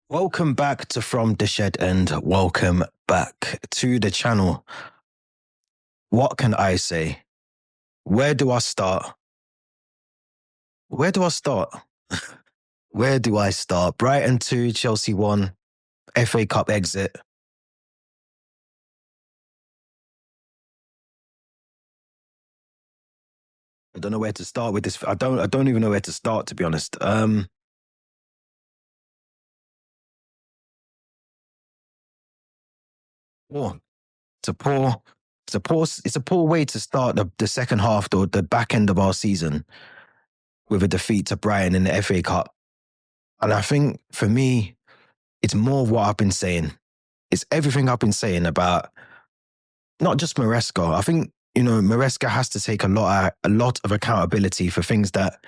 Welcome back to From the Shed and welcome back to the channel. What can I say? Where do I start? Where do I start? Where do I start? Brighton 2, Chelsea 1, FA Cup exit. I don't know where to start with this. I don't even know where to start, to be honest. Poor. It's a poor way to start the second half or the back end of our season with a defeat to Brighton in the FA Cup. And I think for me, it's more of what I've been saying. It's everything I've been saying about not just Maresca. I think, Maresca has to take a lot of accountability for things that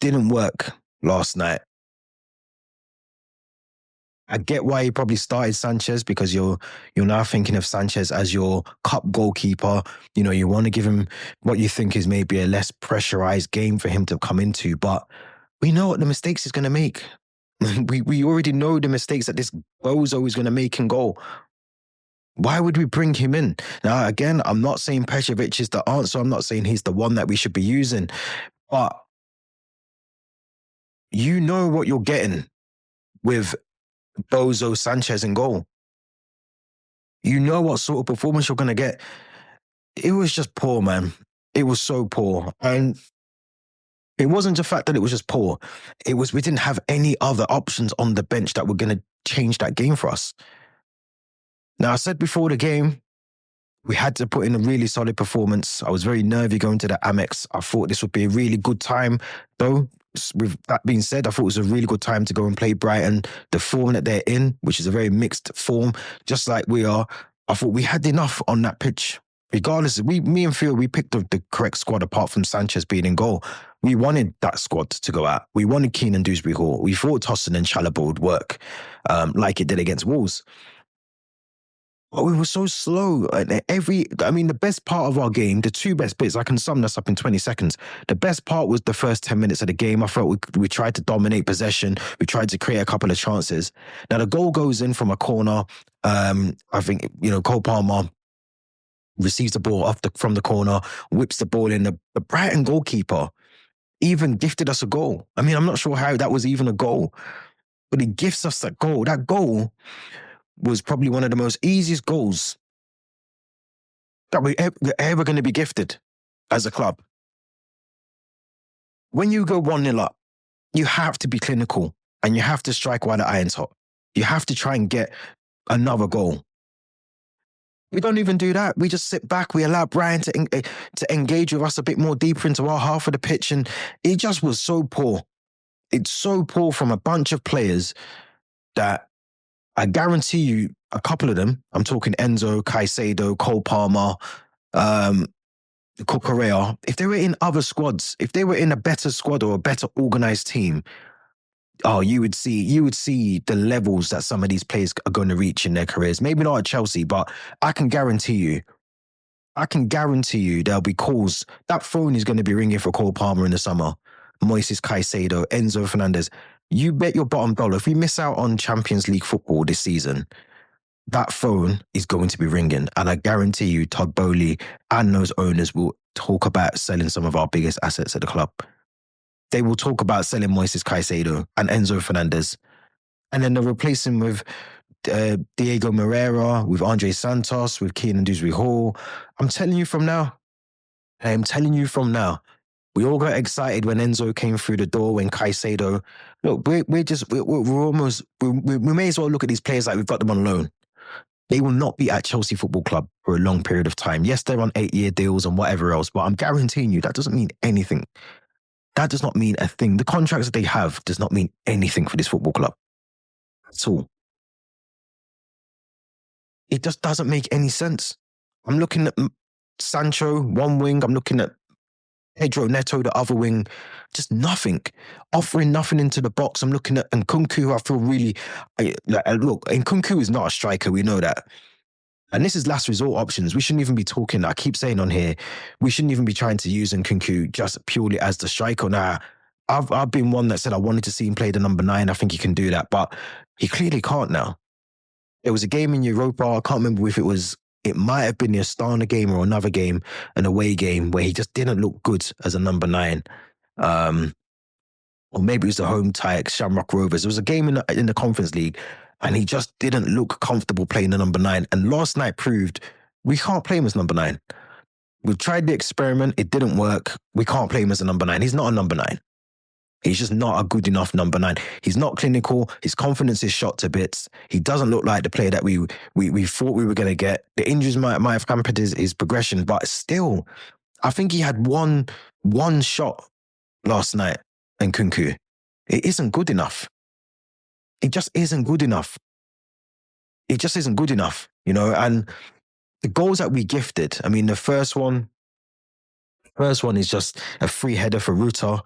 didn't work last night. I get why you probably started Sanchez because you're now thinking of Sanchez as your cup goalkeeper. You want to give him what you think is maybe a less pressurized game for him to come into, but we know what the mistakes he's going to make. We already know the mistakes that this bozo is going to make in goal. Why would we bring him in? Now, again, I'm not saying Petrovic is the answer. I'm not saying he's the one that we should be using, but you know what you're getting with Bozo Sanchez in goal. You know what sort of performance you're going to get. It was just poor, man. It was so poor. And it wasn't the fact that it was just poor. It was we didn't have any other options on the bench that were going to change that game for us. Now, I said before the game, we had to put in a really solid performance. I was very nervy going to the Amex. I thought this would be a really good time, though. With that being said, I thought it was a really good time to go and play Brighton. The form that they're in, which is a very mixed form, just like we are, I thought we had enough on that pitch. Regardless, me and Theo, we picked the correct squad apart from Sanchez being in goal. We wanted that squad to go out. We wanted Keane and Dewsbury Hall. We thought Tosson and Chalobah would work like it did against Wolves. But we were so slow. The best part of our game, the two best bits, I can sum this up in 20 seconds. The best part was the first 10 minutes of the game. I felt we tried to dominate possession. We tried to create a couple of chances. Now, the goal goes in from a corner. I think, Cole Palmer receives the ball from the corner, whips the ball in. The Brighton goalkeeper even gifted us a goal. I'm not sure how that was even a goal, but he gifts us that goal. That goal was probably one of the most easiest goals that we're ever going to be gifted as a club. When you go 1-0 up, you have to be clinical and you have to strike while the iron's hot. You have to try and get another goal. We don't even do that. We just sit back. We allow Brian to engage with us a bit more deeper into our half of the pitch, and it just was so poor. It's so poor from a bunch of players that I guarantee you, a couple of them, I'm talking Enzo, Caicedo, Cole Palmer, Cucurella, if they were in other squads, if they were in a better squad or a better organized team, you would see the levels that some of these players are going to reach in their careers. Maybe not at Chelsea, but I can guarantee you there'll be calls. That phone is going to be ringing for Cole Palmer in the summer. Moises Caicedo, Enzo Fernandez. You bet your bottom dollar, if we miss out on Champions League football this season, that phone is going to be ringing. And I guarantee you, Todd Boehly and those owners will talk about selling some of our biggest assets at the club. They will talk about selling Moises Caicedo and Enzo Fernandez. And then they'll replace him with Diego Moreira, with Andre Santos, with Keane and Dewsbury Hall. I'm telling you from now. We all got excited when Enzo came through the door, when Caicedo. Look, we may as well look at these players like we've got them on loan. They will not be at Chelsea Football Club for a long period of time. Yes, they're on 8-year deals and whatever else, but I'm guaranteeing you that doesn't mean anything. That does not mean a thing. The contracts that they have does not mean anything for this football club at all. It just doesn't make any sense. I'm looking at Sancho, one wing. I'm looking at Pedro Neto, the other wing, just nothing. Offering nothing into the box. I'm looking at Nkunku. I feel really... Look, Nkunku is not a striker. We know that. And this is last resort options. We shouldn't even be talking. I keep saying on here, we shouldn't even be trying to use Nkunku just purely as the striker. Now, I've been one that said I wanted to see him play the number 9. I think he can do that. But He clearly can't now. There was a game in Europa, I can't remember if it might have been the Astana game or another game, an away game, where he just didn't look good as a number 9. Or maybe it was the home tie at Shamrock Rovers. There was a game in the Conference League, and he just didn't look comfortable playing the number 9. And last night proved we can't play him as number 9. We've tried the experiment, it didn't work. We can't play him as a number 9. He's not a number 9. He's just not a good enough number 9. He's not clinical. His confidence is shot to bits. He doesn't look like the player that we thought we were going to get. The injuries might have hampered his progression, but still, I think he had one shot last night in Kunku. It isn't good enough. It just isn't good enough. It just isn't good enough, and the goals that we gifted, I mean, the first one is just a free header for Ruta.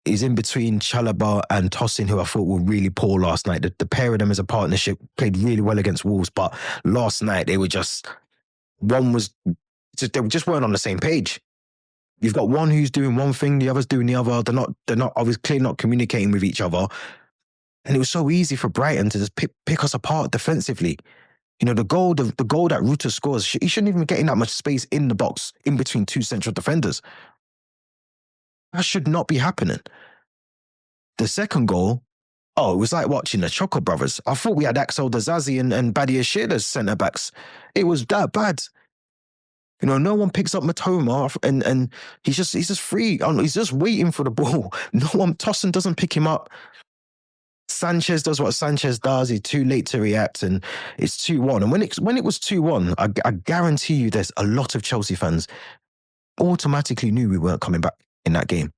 He's in between Chalobah and Tosin, who I thought were really poor last night. The pair of them as a partnership played really well against Wolves, but last night they just weren't on the same page. You've got one who's doing one thing, the other's doing the other. They're not obviously not communicating with each other. And it was so easy for Brighton to just pick us apart defensively. The goal that Ruta scores, he shouldn't even be getting that much space in the box, in between two central defenders. That should not be happening. The second goal, it was like watching the Choco brothers. I thought we had Axel Dazazi and Badia Shir as centre-backs. It was that bad. No one picks up Matoma and he's just free. He's just waiting for the ball. Tosin doesn't pick him up. Sanchez does what Sanchez does. He's too late to react, and it's 2-1. And when it was 2-1, I guarantee you there's a lot of Chelsea fans automatically knew we weren't coming back in that game.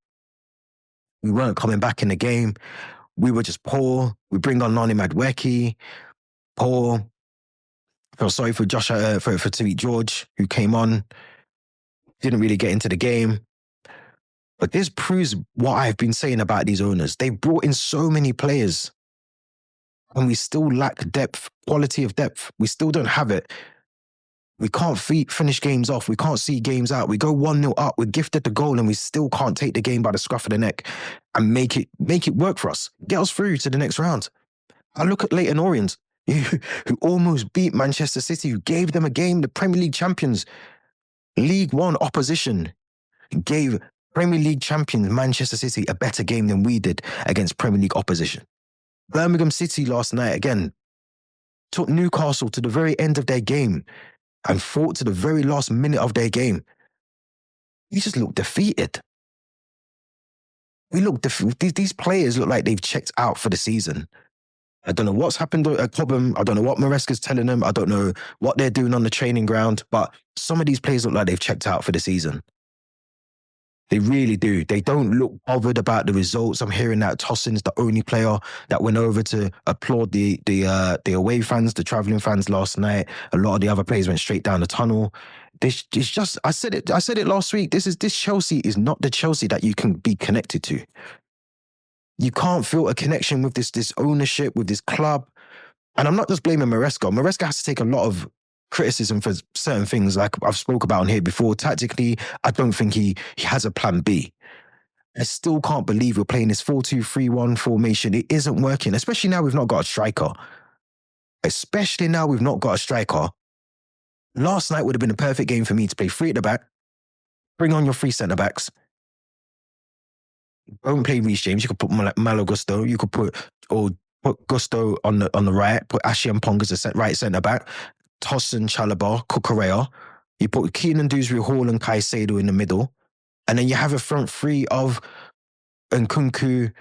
We weren't coming back in the game. We were just poor. We bring on Nani Madueke, poor. I feel sorry for Josh, for Tariq George, who came on, didn't really get into the game. But this proves what I've been saying about these owners. They brought in so many players, and we still lack depth, quality of depth. We still don't have it. We can't finish games off. We can't see games out. We go 1-0 up. We're gifted the goal, and we still can't take the game by the scruff of the neck and make it work for us. Get us through to the next round. I look at Leyton Orient, who almost beat Manchester City, who gave them a game, the Premier League champions, League One opposition, gave Premier League champions Manchester City a better game than we did against Premier League opposition. Birmingham City last night, again, took Newcastle to the very end of their game and fought to the very last minute of their game. We just look defeated. These players look like they've checked out for the season. I don't know what's happened at Cobham. I don't know what Maresca's telling them. I don't know what they're doing on the training ground. But some of these players look like they've checked out for the season. They really do. They don't look bothered about the results. I'm hearing that Tosin's the only player that went over to applaud the away fans, the travelling fans last night. A lot of the other players went straight down the tunnel. It's just, I said it last week. This Chelsea is not the Chelsea that you can be connected to. You can't feel a connection with this ownership, with this club. And I'm not just blaming Maresca. Maresca has to take a lot of criticism for certain things, like I've spoke about on here before. Tactically, I don't think he has a plan B. I still can't believe we're playing this 4-2-3-1 formation. It isn't working, especially now we've not got a striker. Last night would have been a perfect game for me to play 3 at the back, bring on your 3 centre-backs. Don't play Reece James. You could put Malo Gusto. You could put Gusto on the right, put Ashley Pong as a right centre-back, Tosin, Chalobah, Cucurella. You put Keenan Dewsbury Hall and Caicedo in the middle. And then you have a front 3 of Nkunku.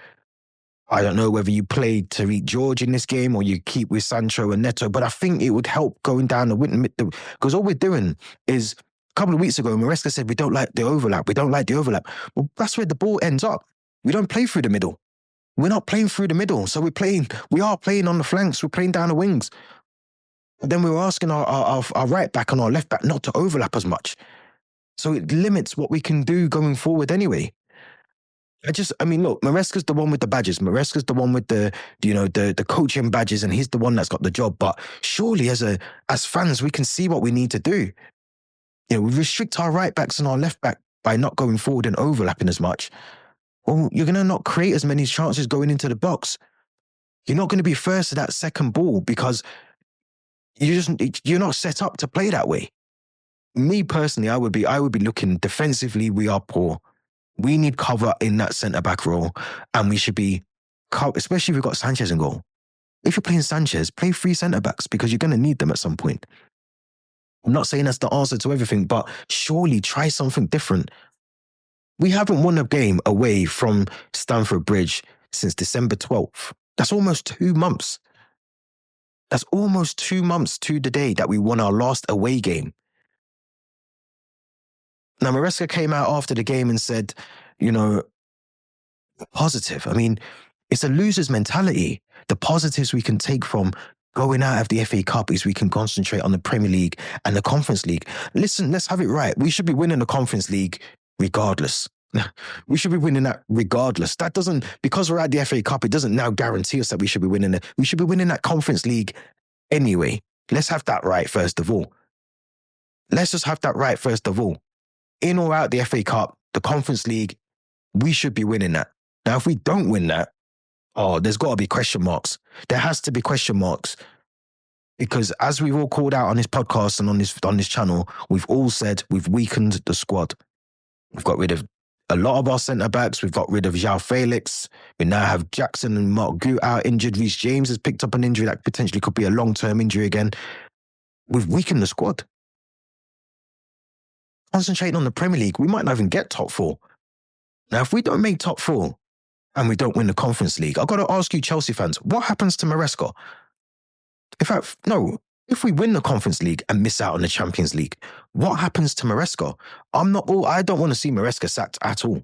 I don't know whether you play Tariq George in this game or you keep with Sancho and Neto, but I think it would help going down the width. Because all we're doing is, a couple of weeks ago, Maresca said we don't like the overlap. Well, that's where the ball ends up. We don't play through the middle. We're not playing through the middle. So we are playing on the flanks. We're playing down the wings. But then we were asking our right back and our left back not to overlap as much. So it limits what we can do going forward anyway. Look, Maresca's the one with the badges. Maresca's the one with the coaching badges, and he's the one that's got the job. But surely as fans, we can see what we need to do. We restrict our right backs and our left back by not going forward and overlapping as much. Well, you're going to not create as many chances going into the box. You're not going to be first to that second ball because you're not set up to play that way. Me personally, I would be looking defensively. We are poor. We need cover in that centre back role, and we should be, especially if we've got Sanchez in goal. If you're playing Sanchez, play 3 centre backs because you're going to need them at some point. I'm not saying that's the answer to everything, but surely try something different. We haven't won a game away from Stamford Bridge since December 12th. That's almost 2 months. That's almost 2 months to the day that we won our last away game. Now, Maresca came out after the game and said, positive. I mean, it's a loser's mentality. The positives we can take from going out of the FA Cup is we can concentrate on the Premier League and the Conference League. Listen, let's have it right. We should be winning the Conference League regardless. We should be winning that regardless. That doesn't, because we're at the FA Cup, it doesn't now guarantee us that we should be winning it. We should be winning that Conference League anyway. Let's have that right first of all. Let's just have that right first of all. In or out the FA Cup, the Conference League, we should be winning that. Now, if we don't win that, there's got to be question marks. There has to be question marks. Because as we've all called out on this podcast and on this channel, we've all said we've weakened the squad. We've got rid of a lot of our centre-backs. We've got rid of João Felix. We now have Jackson and Mark Gu out injured. Reece James has picked up an injury that potentially could be a long-term injury again. We've weakened the squad. Concentrating on the Premier League, we might not even get top 4. Now, if we don't make top 4 and we don't win the Conference League, I've got to ask you Chelsea fans, what happens to Maresca? In fact, no. If we win the Conference League and miss out on the Champions League, what happens to Maresca? I don't want to see Maresca sacked at all.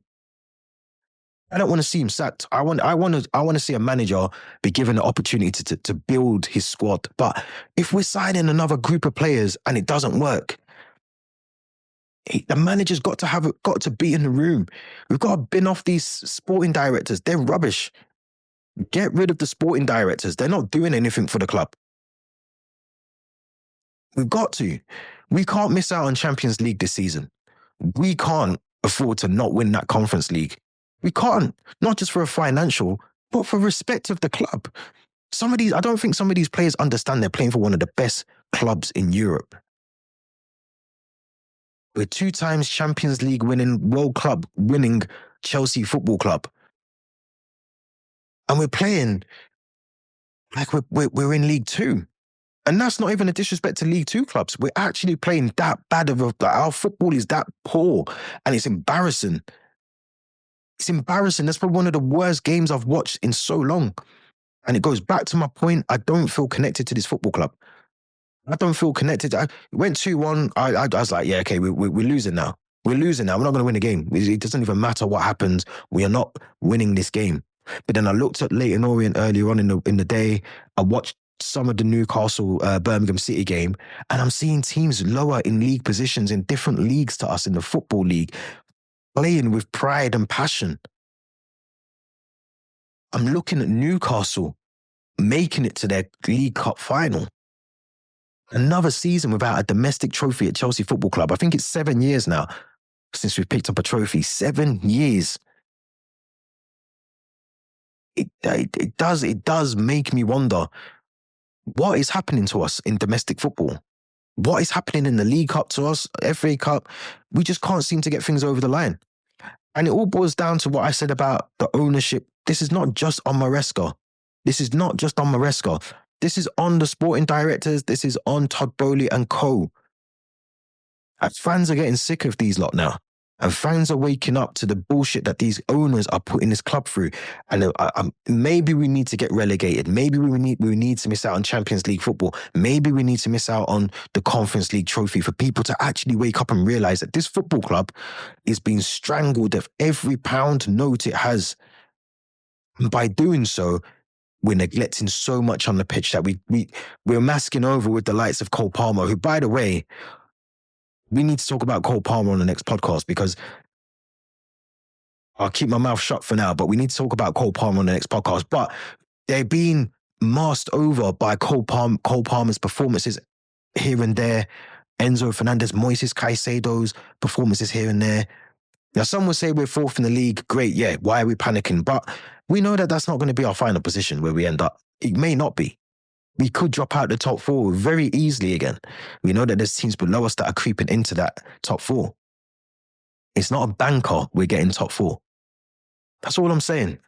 I don't want to see him sacked. I want to see a manager be given the opportunity to build his squad. But if we're signing another group of players and it doesn't work, the manager's got to be in the room. We've got to bin off these sporting directors. They're rubbish. Get rid of the sporting directors. They're not doing anything for the club. We've got to. We can't miss out on Champions League this season. We can't afford to not win that Conference League. We can't. Not just for a financial, but for respect of the club. I don't think some of these players understand they're playing for one of the best clubs in Europe. We're 2 times Champions League winning, World Club winning Chelsea Football Club. And we're playing like we're in League 2. And that's not even a disrespect to League 2 clubs. We're actually playing that bad our football is that poor. And it's embarrassing. It's embarrassing. That's probably one of the worst games I've watched in so long. And it goes back to my point. I don't feel connected to this football club. I don't feel connected. It went 2-1. I was like, yeah, okay, we're losing now. We're losing now. We're not going to win a game. It doesn't even matter what happens. We are not winning this game. But then I looked at Leyton Orient earlier on in the day. I watched some of the Newcastle Birmingham City game, and I'm seeing teams lower in league positions in different leagues to us in the Football League, playing with pride and passion. I'm looking at Newcastle making it to their League Cup final. Another season without a domestic trophy at Chelsea Football Club. I think it's 7 years now since we've picked up a trophy. 7 years. It does make me wonder, what is happening to us in domestic football? What is happening in the League Cup to us, FA Cup? We just can't seem to get things over the line. And it all boils down to what I said about the ownership. This is not just on Maresca. This is on the sporting directors. This is on Todd Boehly and co. As fans are getting sick of these lot now. And fans are waking up to the bullshit that these owners are putting this club through. And maybe we need to get relegated. Maybe we need to miss out on Champions League football. Maybe we need to miss out on the Conference League trophy for people to actually wake up and realise that this football club is being strangled of every pound note it has. And by doing so, we're neglecting so much on the pitch that we're masking over with the likes of Cole Palmer, who, by the way, we need to talk about Cole Palmer on the next podcast, because I'll keep my mouth shut for now, but we need to talk about Cole Palmer on the next podcast. But they're being masked over by Cole Palmer's performances here and there. Enzo Fernandez, Moises Caicedo's performances here and there. Now, some will say we're 4th in the league. Great, yeah. Why are we panicking? But we know that that's not going to be our final position where we end up. It may not be. We could drop out the top four very easily again. We know that there's teams below us that are creeping into that top four. It's not a banker we're getting top four. That's all I'm saying.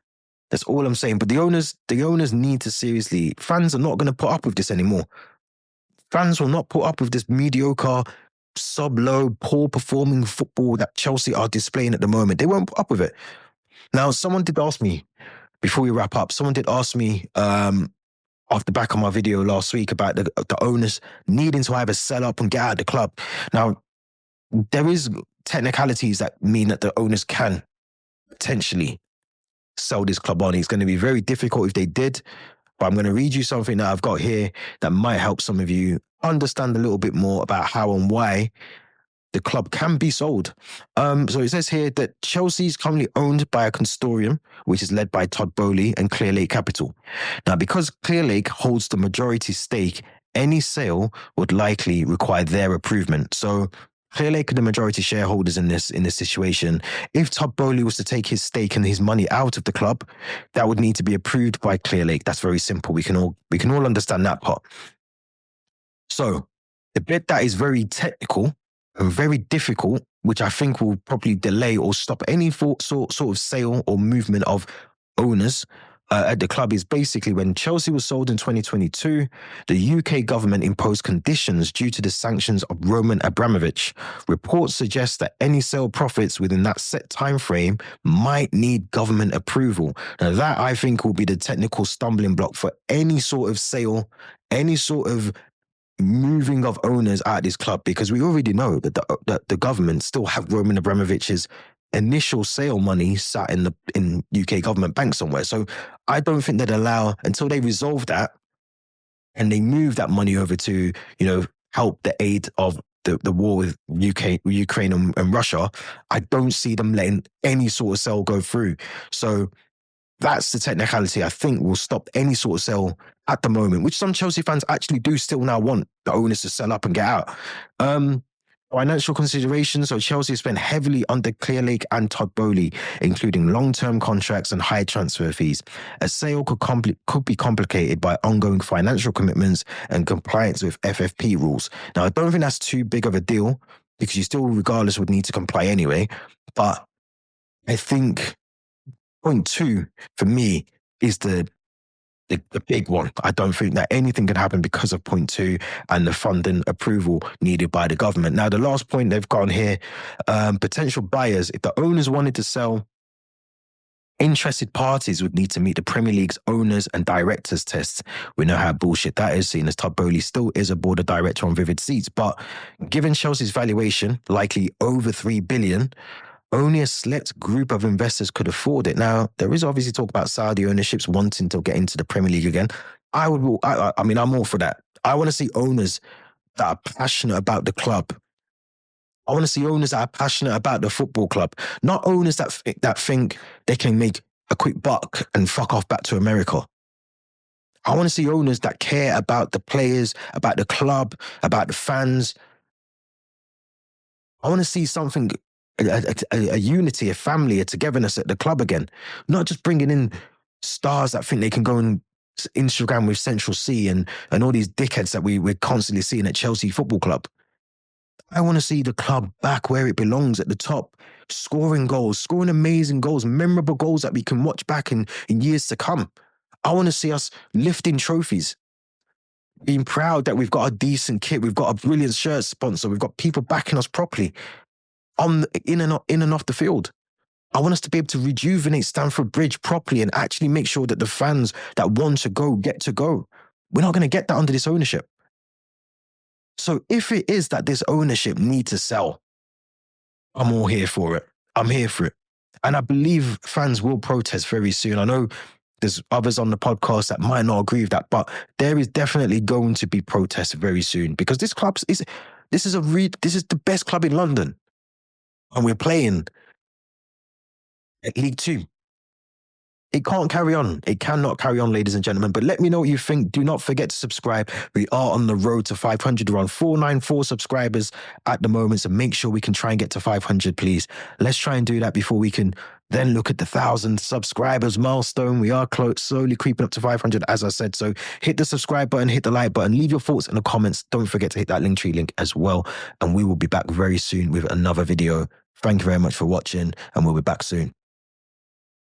That's all I'm saying. But the owners need to seriously, fans are not going to put up with this anymore. Fans will not put up with this mediocre, sub-low, poor-performing football that Chelsea are displaying at the moment. They won't put up with it. Now, someone did ask me, before we wrap up, someone did ask me off the back of my video last week about the owners needing to either sell up and get out of the club. Now, there is technicalities that mean that the owners can potentially sell this club on. It's going to be very difficult if they did, but I'm going to read you something that I've got here that might help some of you understand a little bit more about how and why the club can be sold. So it says here that Chelsea is currently owned by a consortium, which is led by Todd Boehly and Clearlake Capital. Now, because Clearlake holds the majority stake, any sale would likely require their approval. So Clearlake are the majority shareholders in this situation. If Todd Boehly was to take his stake and his money out of the club, that would need to be approved by Clearlake. That's very simple. We can all understand that part. So the bit that is very technical and very difficult, which I think will probably delay or stop any sort of sale or movement of owners at the club, is basically when Chelsea was sold in 2022, the UK government imposed conditions due to the sanctions of Roman Abramovich. Reports suggest that any sale profits within that set time frame might need government approval. Now that, I think, will be the technical stumbling block for any sort of sale, any sort of moving of owners out of this club, because we already know that the government still have Roman Abramovich's initial sale money sat in UK government banks somewhere. So I don't think they'd allow, until they resolve that and they move that money over to, help the aid of the war with Ukraine and Russia, I don't see them letting any sort of sale go through. So that's the technicality I think will stop any sort of sale at the moment, which some Chelsea fans actually do still now want the owners to sell up and get out. Financial considerations. So Chelsea spent heavily under Clearlake and Todd Boehly, including long-term contracts and high transfer fees. A sale could be complicated by ongoing financial commitments and compliance with FFP rules. Now, I don't think that's too big of a deal because you still, regardless, would need to comply anyway. But I think point two for me is the big one. I don't think that anything can happen because of point two and the funding approval needed by the government. Now, the last point they've got on here, potential buyers. If the owners wanted to sell, interested parties would need to meet the Premier League's owners and directors tests. We know how bullshit that is, seeing as Todd Boehly still is a board of director on Vivid Seats. But given Chelsea's valuation, likely over $3 billion, only a select group of investors could afford it. Now, there is obviously talk about Saudi ownerships wanting to get into the Premier League again. I'm all for that. I want to see owners that are passionate about the club. I want to see owners that are passionate about the football club, not owners that think they can make a quick buck and fuck off back to America. I want to see owners that care about the players, about the club, about the fans. I want to see something, a unity, a family, a togetherness at the club again. Not just bringing in stars that think they can go on Instagram with Central C and all these dickheads that we're constantly seeing at Chelsea Football Club. I want to see the club back where it belongs, at the top, scoring goals, scoring amazing goals, memorable goals that we can watch back in years to come. I want to see us lifting trophies, being proud that we've got a decent kit, we've got a brilliant shirt sponsor, we've got people backing us properly in and off the field. I want us to be able to rejuvenate Stamford Bridge properly and actually make sure that the fans that want to go get to go. We're not going to get that under this ownership. So if it is that this ownership needs to sell, I'm all here for it. I'm here for it. And I believe fans will protest very soon. I know there's others on the podcast that might not agree with that, but there is definitely going to be protests very soon because this is the best club in London. And we're playing at League Two. It can't carry on. It cannot carry on, ladies and gentlemen. But let me know what you think. Do not forget to subscribe. We are on the road to 500. We're on 494 subscribers at the moment. So make sure we can try and get to 500, please. Let's try and do that before we can Then look at the 1,000 subscribers milestone. We are slowly creeping up to 500, as I said. So hit the subscribe button, hit the like button, leave your thoughts in the comments. Don't forget to hit that Linktree link as well. And we will be back very soon with another video. Thank you very much for watching, and we'll be back soon.